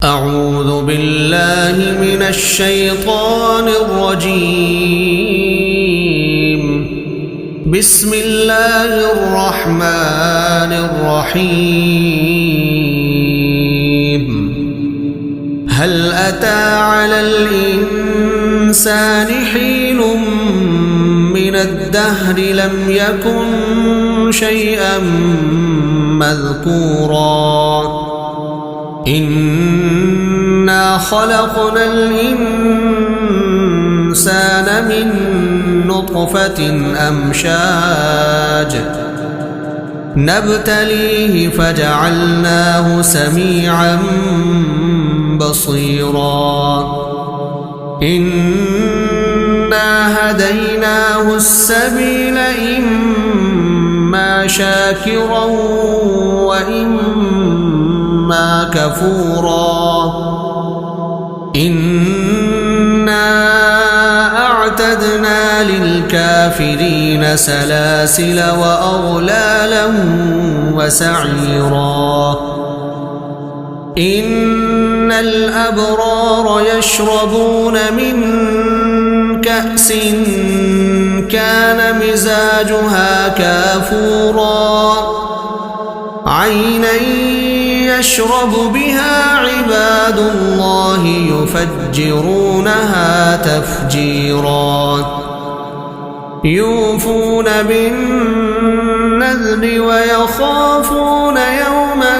أعوذ بالله من الشيطان الرجيم. بسم الله الرحمن الرحيم. هل أتى على الإنسان حين من الدهر لم يكن شيئا مذكورا إنا خلقنا الإنسان من نطفة أمشاج نبتليه فجعلناه سميعا بصيرا إنا هديناه السبيل إما شاكرا وإما كفورا إنا أعتدنا للكافرين سلاسل وأغلالا وسعيرا إن الأبرار يشربون من كأس كان مزاجها كافورا عينا يشرب بها عباد الله يفجرونها تفجيرا يوفون بالنذر ويخافون يوما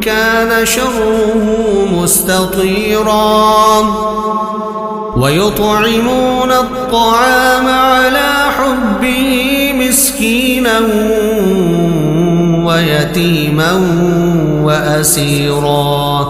كان شره مستطيرا ويطعمون الطعام على حبه مسكينا ويتيما وأسيرا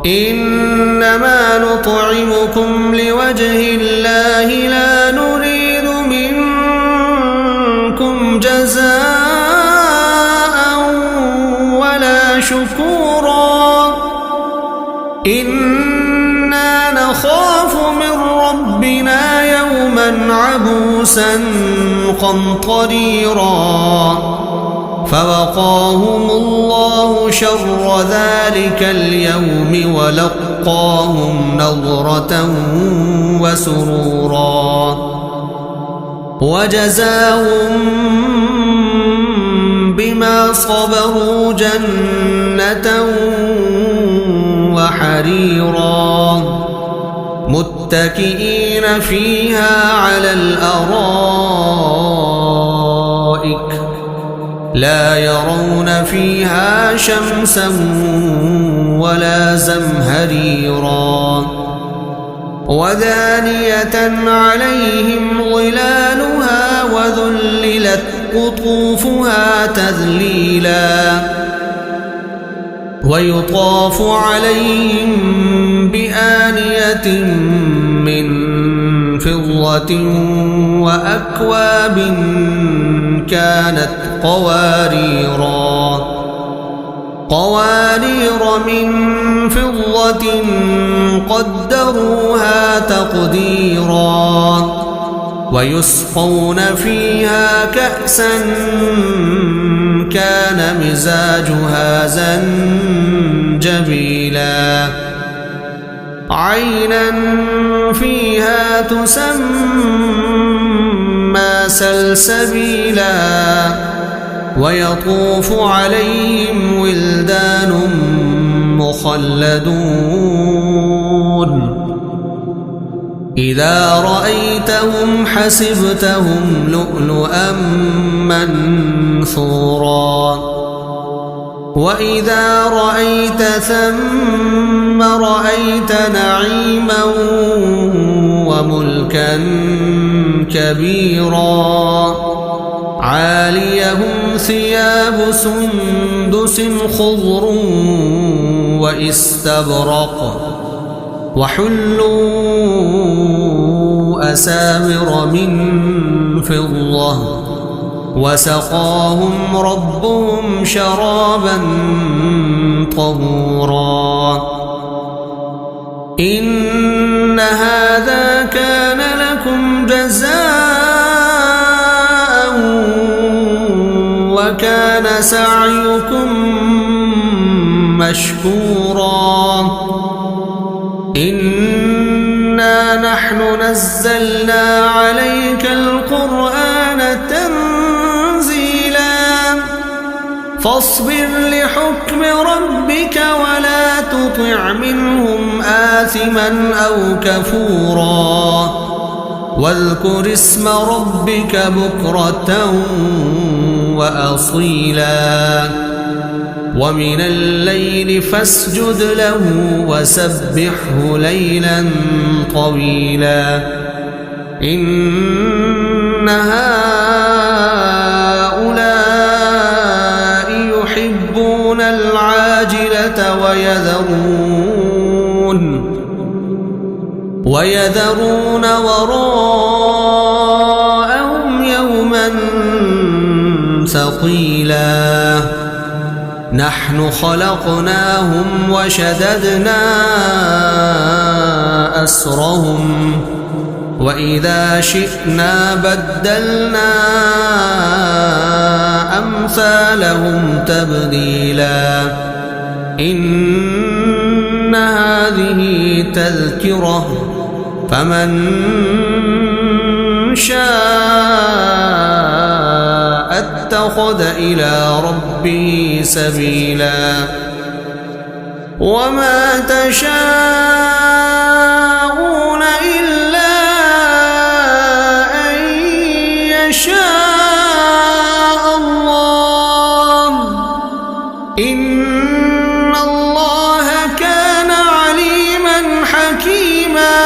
إنما نطعمكم لوجه الله لا نريد منكم جزاء ولا شكورا إنا نخاف من ربنا يوما عبوسا قمطريرا فوقاهم الله شر ذلك اليوم ولقاهم نضرة وسرورا وجزاهم بما صبروا جنة وحريرا متكئين فيها على الأرائك لا يرون فيها شمسا ولا زمهريرا ودانية عليهم ظلالها وذللت قطوفها تذليلا ويطاف عليهم بآنية من فضة وأكواب كانت قوارير من فضة قدروها تقديرا ويسقون فيها كأسا كان مزاجها زنجبيلا عينا فيها تسمى سلسبيلا ويطوف عليهم ولدان مخلدون إذا رأيتهم حسبتهم لؤلؤا منثورا وإذا رأيت ثم رأيت نعيما وملكا كبيرا عاليهم ثياب سندس خضر واستبرق وحلوا أساور من فضة وسقاهم ربهم شرابا طهورا إن هذا كان لكم جزاء وكان سعيكم مشكورا إنا نحن نزلنا عليك القرآن تنزيلا فاصبر لحكم ربك ولا تطع منهم آثما أو كفورا واذكر اسم ربك بكرة وأصيلا ومن الليل فاسجد له وسبحه ليلا طويلا إن هؤلاء يحبون العاجلة ويذرون وراءهم يوما ثقيلا نحن خلقناهم وشددنا أسرهم وإذا شئنا بدلنا أمثالهم تبديلا إن هذه تذكرة فمن شاء اتخذ إلى ربه سبيلا وما تشاءون إلا أن يشاء الله إن الله كان عليما حكيما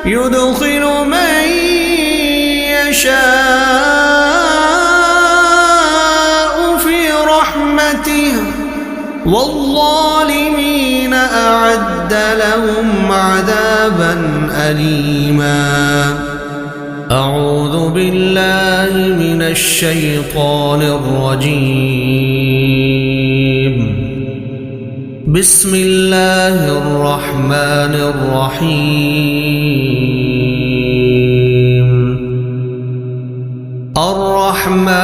يدخل من يشاء في رحمته والظالمين أعد لهم عذابا أليما أعوذ بالله من الشيطان الرجيم بسم الله الرحمن الرحيم الرحمن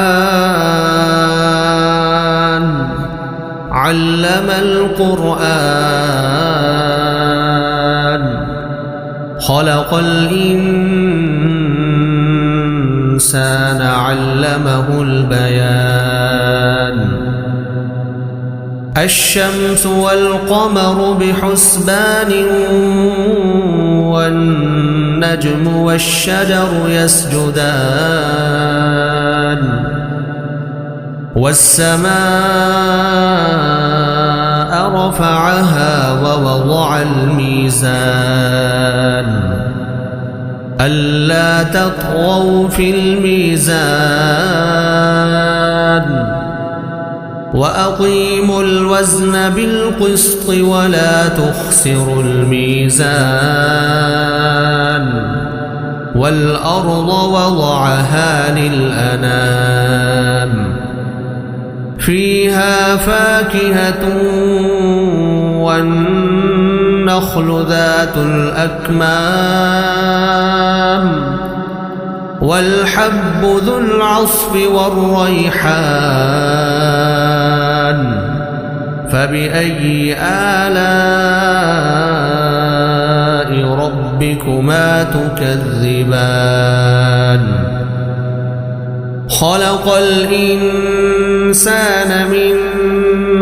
علم القرآن خلق الإنسان علمه البيان الشمس والقمر بحسبان والنجم والشجر يسجدان والسماء رفعها ووضع الميزان ألا تطغوا في الميزان وأقيموا الوزن بالقسط ولا تخسروا الميزان والأرض وضعها للأنام فيها فاكهة والنخل ذات الأكمام والحب ذو العصف والريحان فبأي آلاء ربكما تكذبان خلق الإنسان من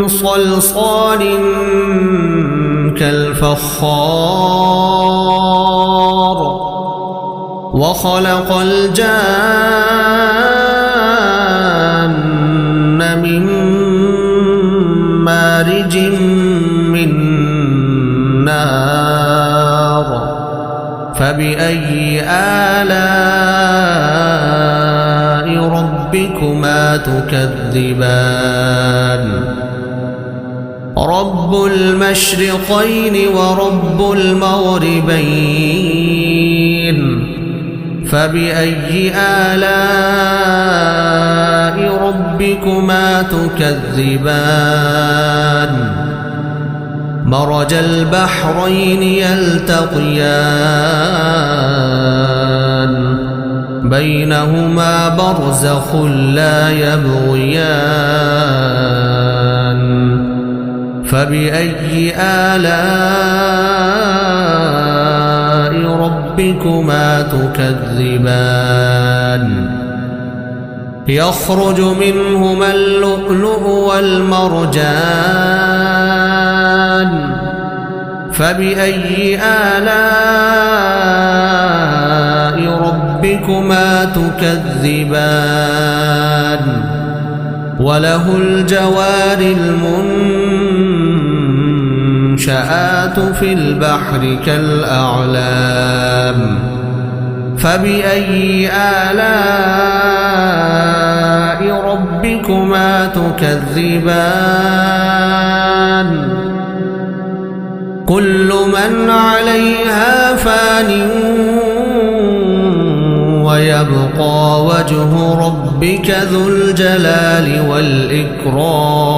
صلصال كالفخار وخلق الجان من مارج من نار فبأي آلاء ربكما تكذبان رب المشرقين ورب المغربين فبأي آلاء ربكما تكذبان مرج البحرين يلتقيان بينهما برزخ لا يبغيان فبأي آلاء ربكما تكذبان يخرج منهما اللؤلؤ والمرجان فبأي آلاء ربكما تكذبان وله الجوار المنشآت في البحر كالأعلام فبأي آلاء ربكما تكذبان كل من عليها فان ويبقى وجه ربك ذو الجلال والإكرام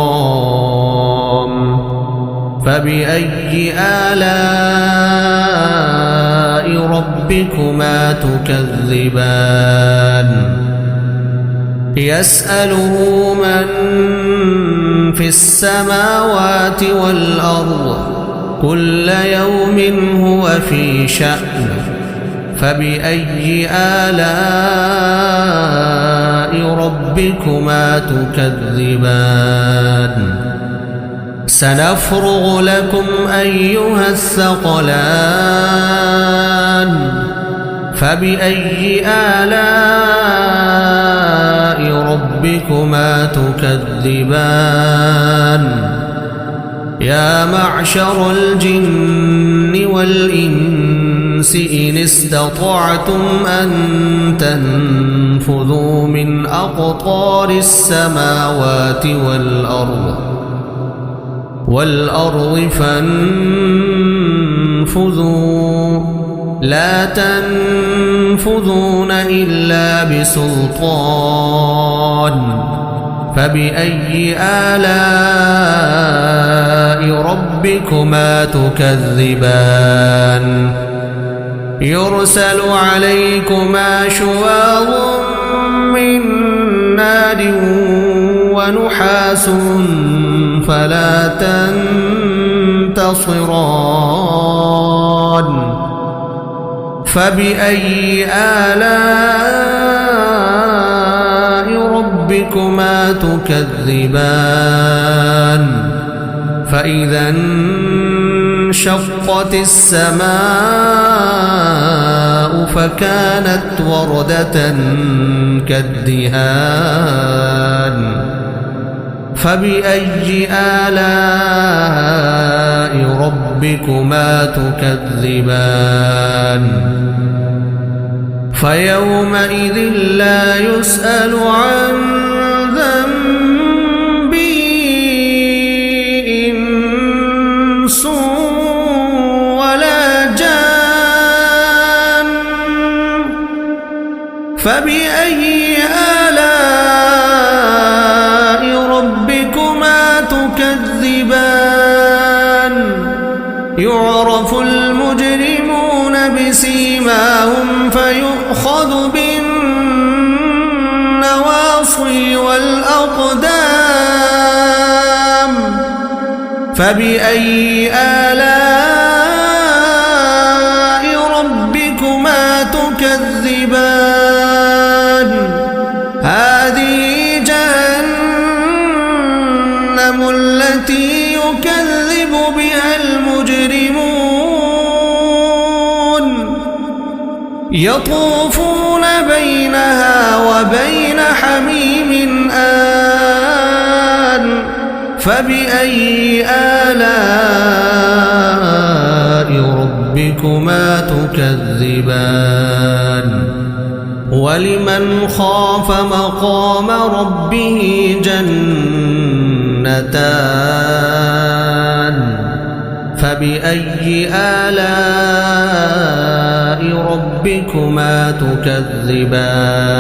فبأي آلاء ربكما تكذبان يسأله من في السماوات والأرض كل يوم هو في شأن فبأي آلاء ربكما تكذبان سنفرغ لكم أيها الثقلان فبأي آلاء ربكما تكذبان يا معشر الجن والإنس إن استطعتم أن تنفذوا من أقطار السماوات والأرض فانفذوا لا تنفذون إلا بسلطان فبأي آلاء ربكما تكذبان يرسل عليكما شواظ من نار ونحاس فلا تنتصران فبأي آلاء ربكما تكذبان فإذا انشقت السماء فكانت وردة كالدهان فبأي آلاء ربكما تكذبان فيومئذ لا يسأل عن ذنبه إنس ولا جان فبأي آلاء ربكما تكذبان يعرف المجرمون بسيماهم فيؤخذ بالنواصي والأقدام فبأي آلاء ربكما تكذبان هذه جهنم التي يكذب بها المجرمون يطوفون بينها وبين حميم آن فبأي آلاء ربكما تكذبان ولمن خاف مقام ربه جنتان فبأي آلاء ربكما تكذبان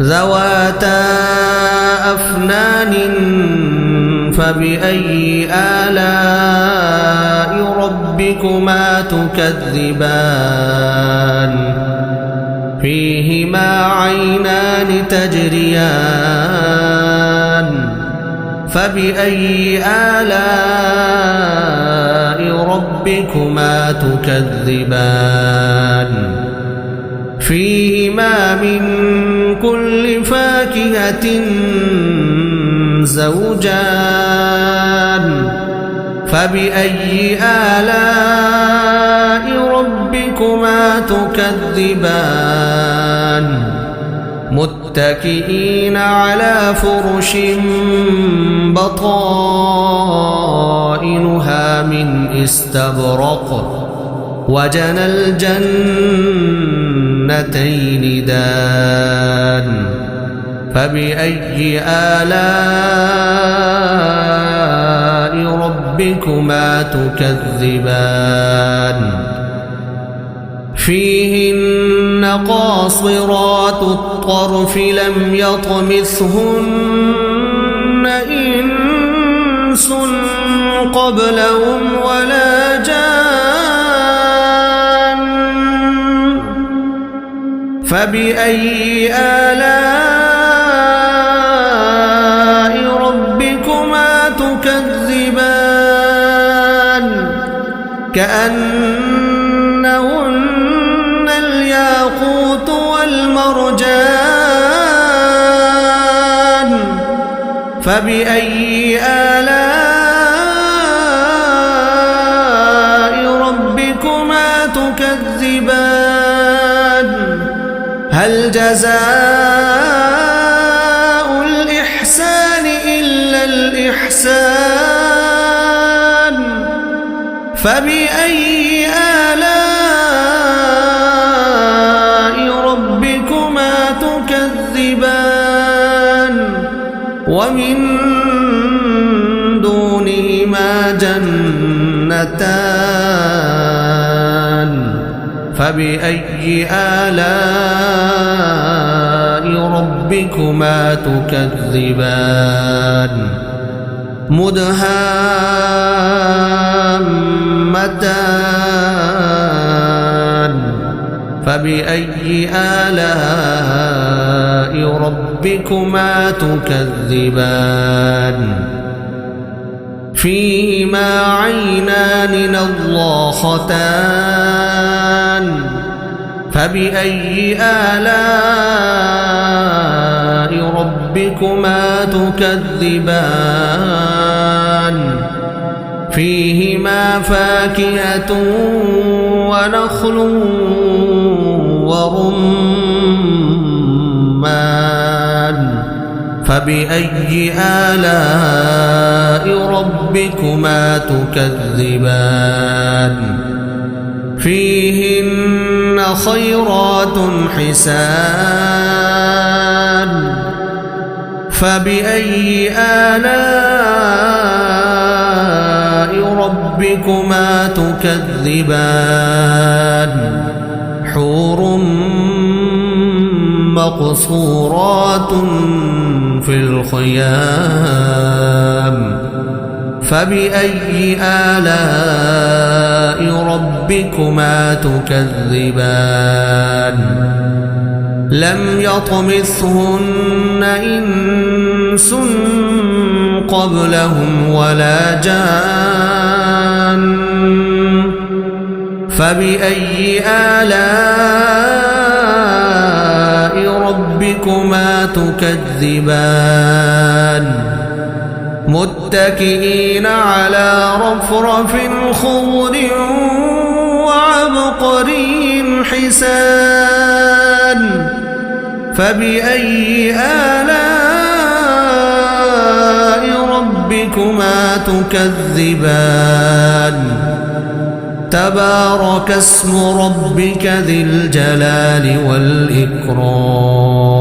ذواتا أفنان فبأي آلاء ربكما تكذبان فيهما عينان تجريان فبأي آلاء ربكما تكذبان فيهما من كل فاكهة زوجان فبأي آلاء ربكما تكذبان متكئين على فرش بطائنها من استبرق وجنى الجنتين دان فبأي آلاء ربكما تكذبان فيهن قاصرات الطرف لم يطمثهن إنس قبلهم ولا جان فبأي آلاء ربكما تكذبان كأنهن الياقوت والمرجان فبأي آلاء ربكما تكذبان هل جزاء الإحسان إلا الإحسان فبأي آلاء ربكما تكذبان ومن دونهما جنتان فبأي آلاء ربكما تكذبان مدهامتان فبأي آلاء ربكما تكذبان فيهما عينان نضاختان فبأي آلاء ربكما تكذبان فيهما فاكهة ونخل ورمان فبأي آلاء ربكما تكذبان فيهن خيرات حسان فبأي آلاء ربكما تكذبان حور مقصورات في الخيام فبأي آلاء ربكما تكذبان لم يطمثهن إنس قبلهم ولا جان فبأي آلاء ربكما تكذبان متكئين على رفرف خضر وعبقري حسان فبأي آلاء ربكما تكذبان تبارك اسم ربك ذي الجلال والإكرام